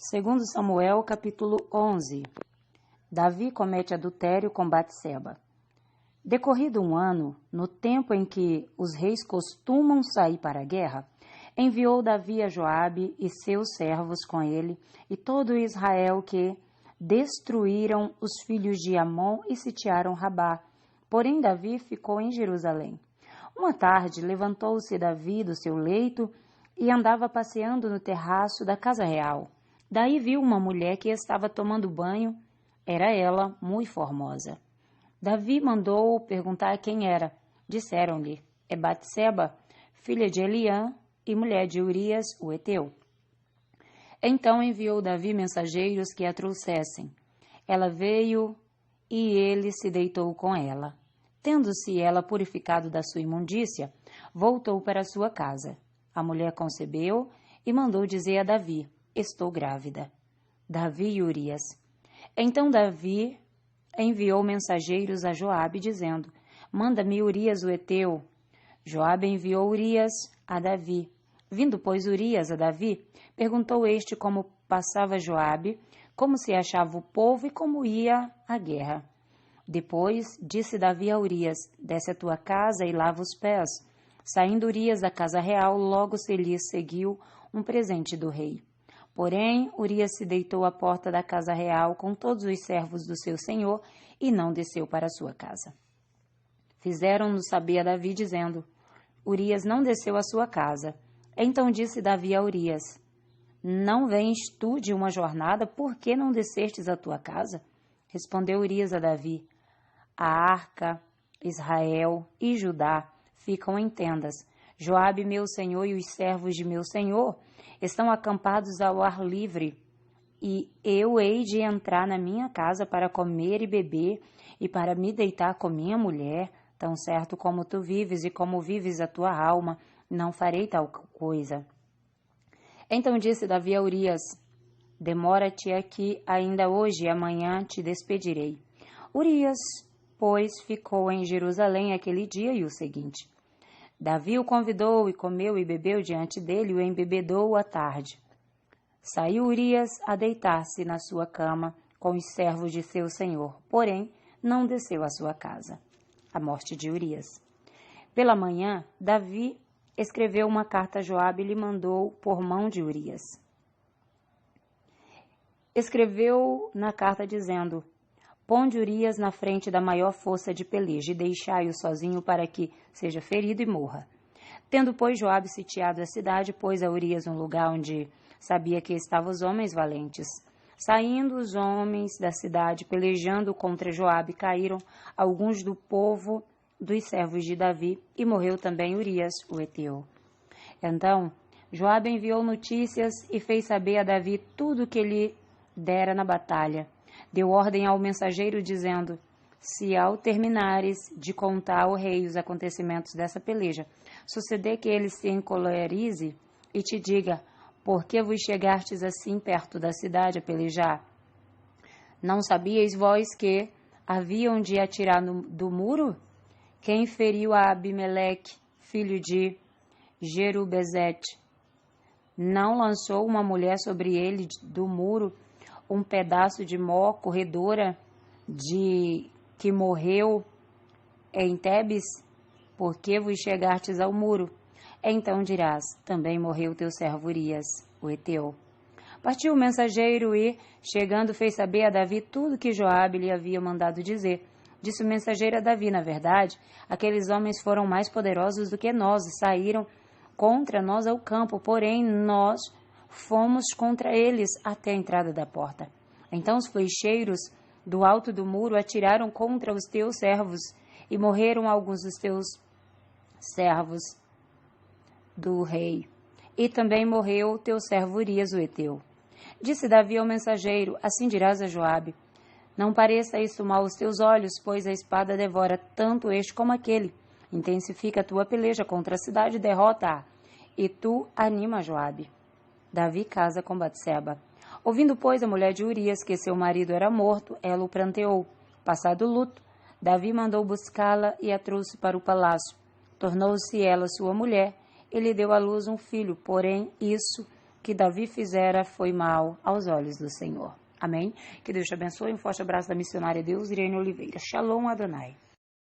Segundo Samuel, capítulo 11. Davi comete adultério com Batseba. Decorrido um ano, no tempo em que os reis costumam sair para a guerra, enviou Davi a Joabe e seus servos com ele e todo Israel que destruíram os filhos de Amon e sitiaram Rabá. Porém Davi ficou em Jerusalém. Uma tarde levantou-se Davi do seu leito e andava passeando no terraço da casa real. Daí viu uma mulher que estava tomando banho. Era ela, muito formosa. Davi mandou perguntar quem era. Disseram-lhe, é Batseba, filha de Eliã e mulher de Urias, o heteu. Então enviou Davi mensageiros que a trouxessem. Ela veio e ele se deitou com ela. Tendo-se ela purificado da sua imundícia, voltou para sua casa. A mulher concebeu e mandou dizer a Davi, estou grávida. Davi e Urias. Então Davi enviou mensageiros a Joabe, dizendo, manda-me Urias o heteu. Joabe enviou Urias a Davi. Vindo, pois, Urias a Davi, perguntou este como passava Joabe, como se achava o povo e como ia a guerra. Depois disse Davi a Urias, desce a tua casa e lava os pés. Saindo Urias da casa real, logo se lhe seguiu um presente do rei. Porém, Urias se deitou à porta da casa real com todos os servos do seu senhor e não desceu para a sua casa. Fizeram-no saber a Davi, dizendo, Urias não desceu à sua casa. Então disse Davi a Urias, não vens tu de uma jornada, por que não descestes à tua casa? Respondeu Urias a Davi, a arca, Israel e Judá ficam em tendas. Joabe, meu senhor, e os servos de meu senhor estão acampados ao ar livre, e eu hei de entrar na minha casa para comer e beber, e para me deitar com minha mulher, tão certo como tu vives e como vives a tua alma, não farei tal coisa. Então disse Davi a Urias, demora-te aqui ainda hoje e amanhã te despedirei. Urias, pois, ficou em Jerusalém aquele dia e o seguinte. Davi o convidou e comeu e bebeu diante dele e o embebedou à tarde. Saiu Urias a deitar-se na sua cama com os servos de seu senhor, porém não desceu à sua casa. A morte de Urias. Pela manhã, Davi escreveu uma carta a Joabe e lhe mandou por mão de Urias. Escreveu na carta dizendo, ponde Urias na frente da maior força de peleja e deixai-o sozinho para que seja ferido e morra. Tendo, pois, Joabe sitiado a cidade, pôs a Urias um lugar onde sabia que estavam os homens valentes. Saindo os homens da cidade, pelejando contra Joabe, caíram alguns do povo dos servos de Davi, e morreu também Urias, o heteu. Então, Joabe enviou notícias e fez saber a Davi tudo o que lhe dera na batalha. Deu ordem ao mensageiro, dizendo, se ao terminares de contar ao rei os acontecimentos dessa peleja, suceder que ele se encolerize e te diga, por que vos chegastes assim perto da cidade a pelejar? Não sabíeis vós que haviam de atirar do muro? Quem feriu a Abimeleque, filho de Jerubezete? Não lançou uma mulher sobre ele do muro um pedaço de mó corredora de que morreu em Tebes? Por que vos chegastes ao muro? Então dirás, também morreu teu servo Urias, o heteu. Partiu o mensageiro e, chegando, fez saber a Davi tudo que Joabe lhe havia mandado dizer. Disse o mensageiro a Davi, na verdade, aqueles homens foram mais poderosos do que nós e saíram contra nós ao campo, porém nós fomos contra eles até a entrada da porta. Então os flecheiros do alto do muro atiraram contra os teus servos e morreram alguns dos teus servos do rei. E também morreu o teu servo Urias, o heteu. Disse Davi ao mensageiro, assim dirás a Joabe, não pareça isso mal aos teus olhos, pois a espada devora tanto este como aquele. Intensifica a tua peleja contra a cidade e derrota-a, e tu anima Joabe. Davi casa com Batseba. Ouvindo, pois, a mulher de Urias que seu marido era morto, ela o pranteou. Passado o luto, Davi mandou buscá-la e a trouxe para o palácio. Tornou-se ela sua mulher e lhe deu à luz um filho, porém isso que Davi fizera foi mal aos olhos do Senhor. Amém? Que Deus te abençoe. Um forte abraço da missionária Deus Irene Oliveira. Shalom Adonai.